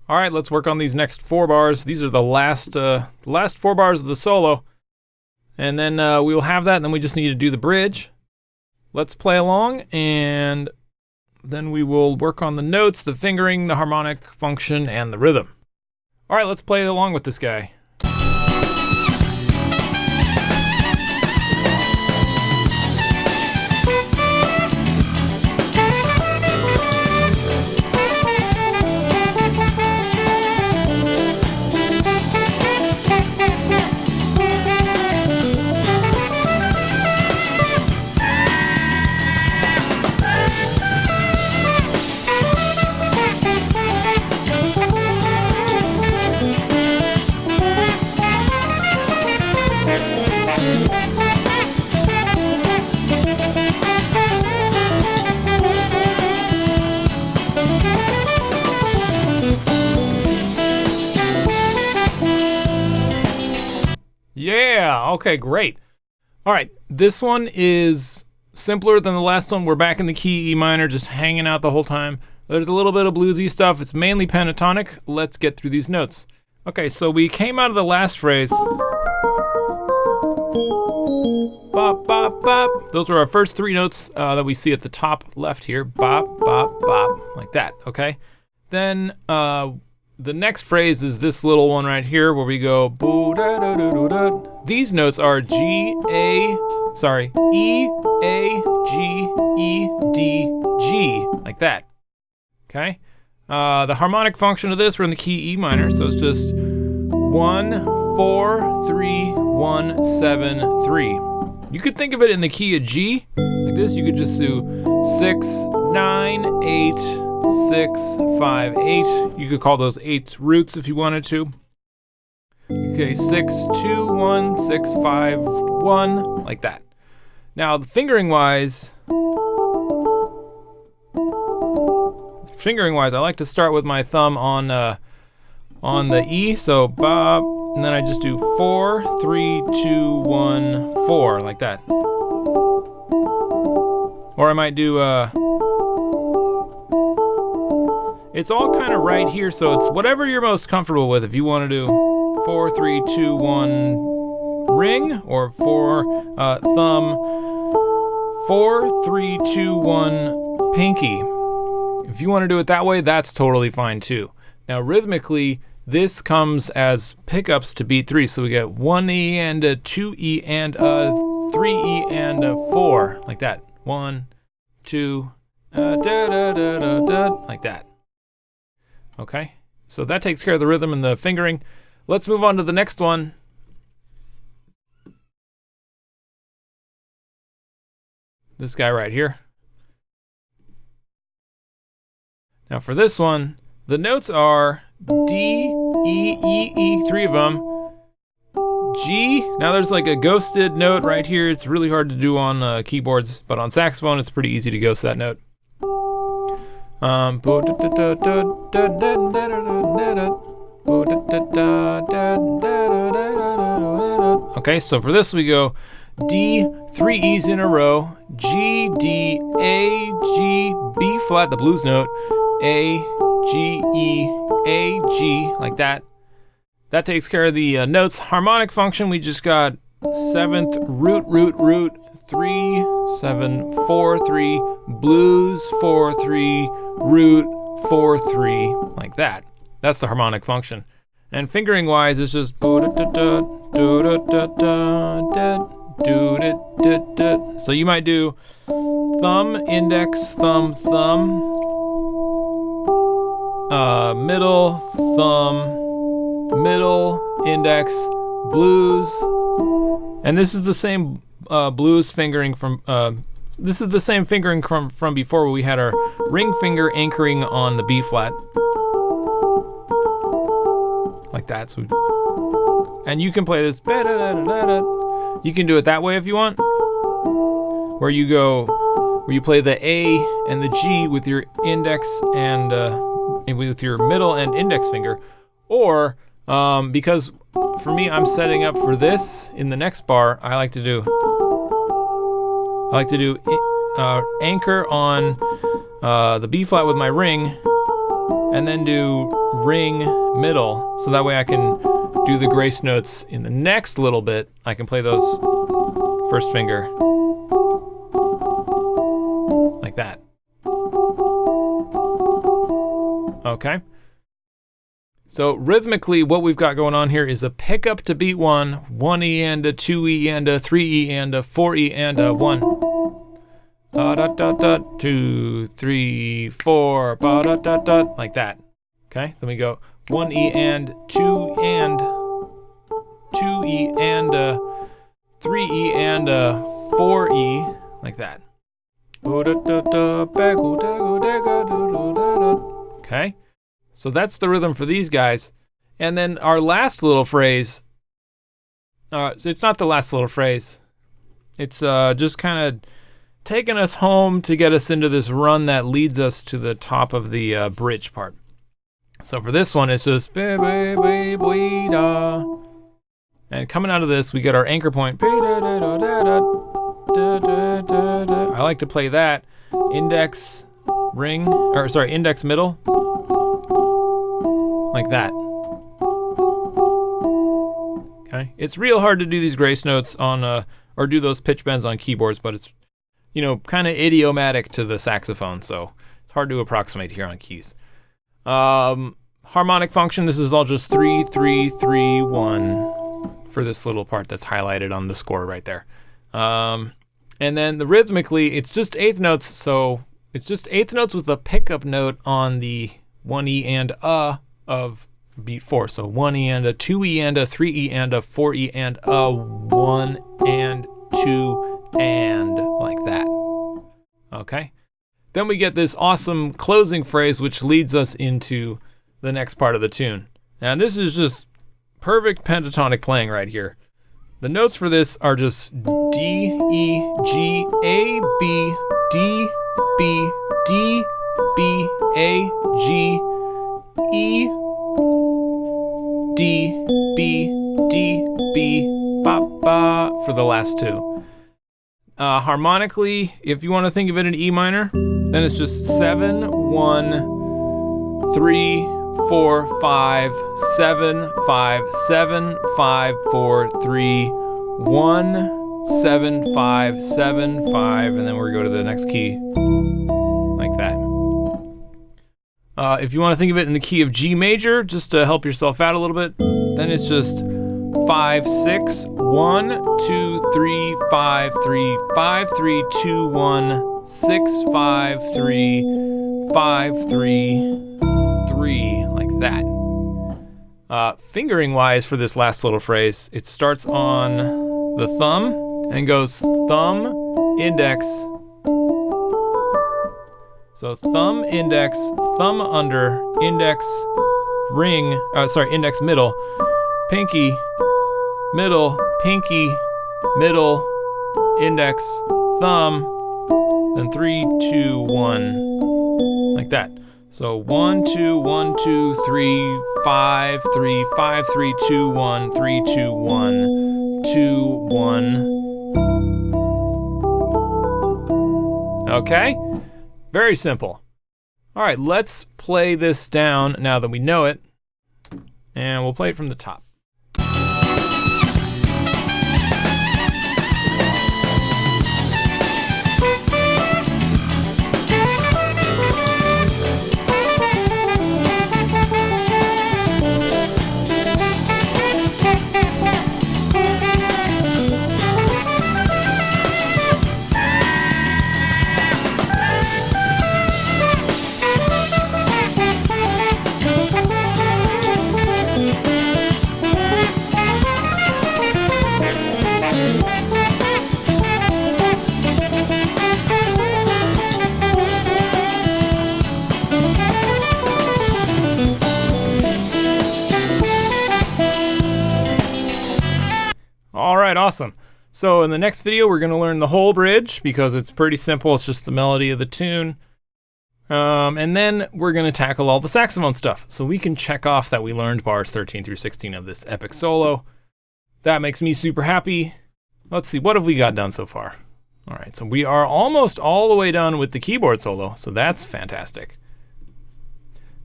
All right, let's work on these next 4 bars. These are the last 4 bars of the solo. And then we will have that, and then we just need to do the bridge. Let's play along, and then we will work on the notes, the fingering, the harmonic function, and the rhythm. All right, let's play along with this guy. Yeah, okay, great. All right, this one is simpler than the last one. We're back in the key E minor, just hanging out the whole time. There's a little bit of bluesy stuff. It's mainly pentatonic. Let's get through these notes. Okay, so we came out of the last phrase. Bop, bop, bop. Those were our first 3 notes that we see at the top left here. Bop, bop, bop, like that, okay? Then the next phrase is this little one right here where we go boo da da da da da. These notes are E, A, G, E, D, G, like that. Okay? The harmonic function of this, we're in the key E minor, so it's just 1, 4, 3, 1, 7, 3. You could think of it in the key of G, like this. You could just do 6, 9, 8, 6, 5, 8. You could call those 8 roots if you wanted to. Okay, 6, 2, 1, 6, 5, 1, like that. Now, fingering wise, I like to start with my thumb on the E, so bop, and then I just do 4, 3, 2, 1, 4, like that. Or I might do it's all kind of right here, so it's whatever you're most comfortable with. If you want to do 4, 3, 2, 1 ring, or 4 thumb, 4, 3, 2, 1 pinky. If you want to do it that way, that's totally fine too. Now rhythmically, this comes as pickups to beat 3, so we get 1E and a 2E and a 3E and a 4, like that. 1, 2, da da da da da, like that. Okay, so that takes care of the rhythm and the fingering. Let's move on to the next one. This guy right here. Now for this one, the notes are D, E, E, E, 3 of them. G, now there's like a ghosted note right here. It's really hard to do on keyboards, but on saxophone it's pretty easy to ghost that note. Okay, so for this we go D, 3 E's in a row, G, D, A, G, B flat, the blues note, A, G, E, A, G, like that. That takes care of the notes. Harmonic function, we just got 7th, root, root, root, 3, 7, 4, 3, blues, 4, 3, root, 4, 3, like that. That's the harmonic function. And fingering wise, it's just so you might do thumb, index, thumb, thumb, middle, thumb, middle, index, blues. And this is the same blues fingering from this is the same fingering from before, where we had our ring finger anchoring on the B flat. Like that. So and you can play this. You can do it that way if you want, where you play the A and the G with your index and with your middle and index finger, or because for me I'm setting up for this in the next bar, I like to do anchor on the B flat with my ring, and then do ring middle, so that way I can do the grace notes in the next little bit. I can play those first finger like that. Okay. So rhythmically, what we've got going on here is a pickup to beat 1, 1 E and a 2 E and a 3 E and a 4 E and a 1. Da da da da, 2, 3, 4, ba da da da, like that. Okay, then we go 1 E and 2 and 2 E and 3 E and 4 E, like that. Okay, so that's the rhythm for these guys. And then our last little phrase, so it's not the last little phrase, it's just kind of taking us home to get us into this run that leads us to the top of the bridge part. So for this one, it's just and coming out of this, we get our anchor point. I like to play that index index middle, like that. Okay, it's real hard to do these grace notes on or do those pitch bends on keyboards, but it's, you know, kind of idiomatic to the saxophone, so it's hard to approximate here on keys. Harmonic function, this is all just 3, 3, 3, 1 for this little part that's highlighted on the score right there. And then the rhythmically, it's just eighth notes, so it's just eighth notes with a pickup note on the 1 E and of beat 4. So 1 E and a 2 E and a 3 E and a 4 E and a 1 and 2 and, like that. Okay. Then we get this awesome closing phrase which leads us into the next part of the tune. Now this is just perfect pentatonic playing right here. The notes for this are just D, E, G, A, B, D, B, D, B, A, G, E, D, B, D, B, ba, ba for the last two. Harmonically, if you want to think of it in E minor, then it's just 7, 1, 3, 4, 5, 7, 5, 7, 5, 4, 3, 1, 7, 5, 7, 5, and then we're going to go to the next key, like that. If you want to think of it in the key of G major, just to help yourself out a little bit, then it's just 5, 6, 1, 2, 3, 5, 3, 5, 3, 2, 1, 6, 5, 3, 5, 3, 3, like that. Fingering wise for this last little phrase, it starts on the thumb and goes thumb, index. So thumb, index, thumb under, index, ring, index middle, pinky, middle, pinky, middle, index, thumb, then 3, 2, 1, like that. So 1, 2, 1, 2, 3, 5, 3, 5, 3, 2, 1, 3, 2, 1, 2, 1. Okay? Very simple. All right, let's play this down now that we know it, and we'll play it from the top. Awesome. So in the next video, we're going to learn the whole bridge because it's pretty simple. It's just the melody of the tune. And then we're going to tackle all the saxophone stuff. So we can check off that we learned bars 13 through 16 of this epic solo. That makes me super happy. Let's see, what have we got done so far? All right, so we are almost all the way done with the keyboard solo. So that's fantastic.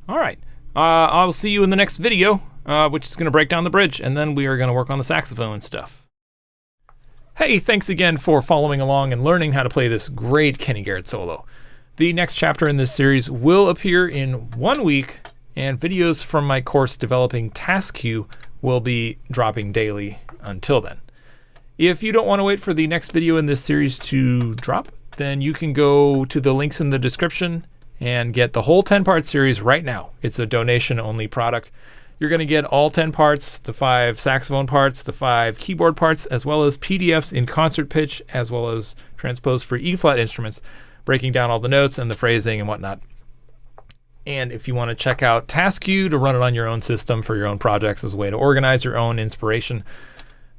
All right. I'll see you in the next video, which is going to break down the bridge, and then we are going to work on the saxophone and stuff. Hey, thanks again for following along and learning how to play this great Kenny Garrett solo. The next chapter in this series will appear in 1 week, and videos from my course Developing Task Cue will be dropping daily until then. If you don't want to wait for the next video in this series to drop, then you can go to the links in the description and get the whole 10-part series right now. It's a donation-only product. You're going to get all 10 parts, the 5 saxophone parts, the 5 keyboard parts, as well as PDFs in concert pitch, as well as transposed for E-flat instruments, breaking down all the notes and the phrasing and whatnot. And if you want to check out Task Cue to run it on your own system for your own projects as a way to organize your own inspiration,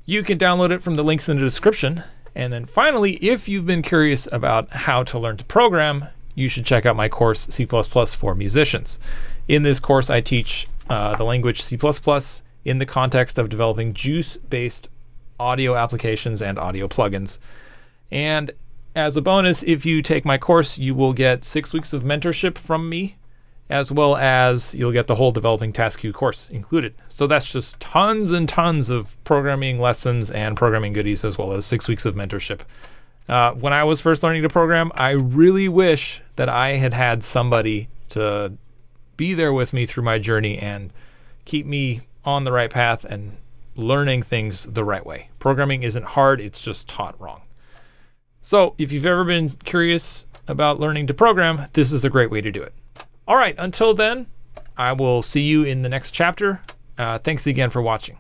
you can download it from the links in the description. And then finally, if you've been curious about how to learn to program, you should check out my course, C++ for Musicians. In this course, I teach the language C++ in the context of developing juice-based audio applications and audio plugins. And as a bonus, if you take my course, you will get 6 weeks of mentorship from me, as well as you'll get the whole Developing Task Cue course included. So that's just tons and tons of programming lessons and programming goodies, as well as 6 weeks of mentorship. When I was first learning to program, I really wish that I had had somebody to be there with me through my journey and keep me on the right path and learning things the right way. Programming isn't hard, it's just taught wrong. So if you've ever been curious about learning to program, this is a great way to do it. All right, until then, I will see you in the next chapter. Thanks again for watching.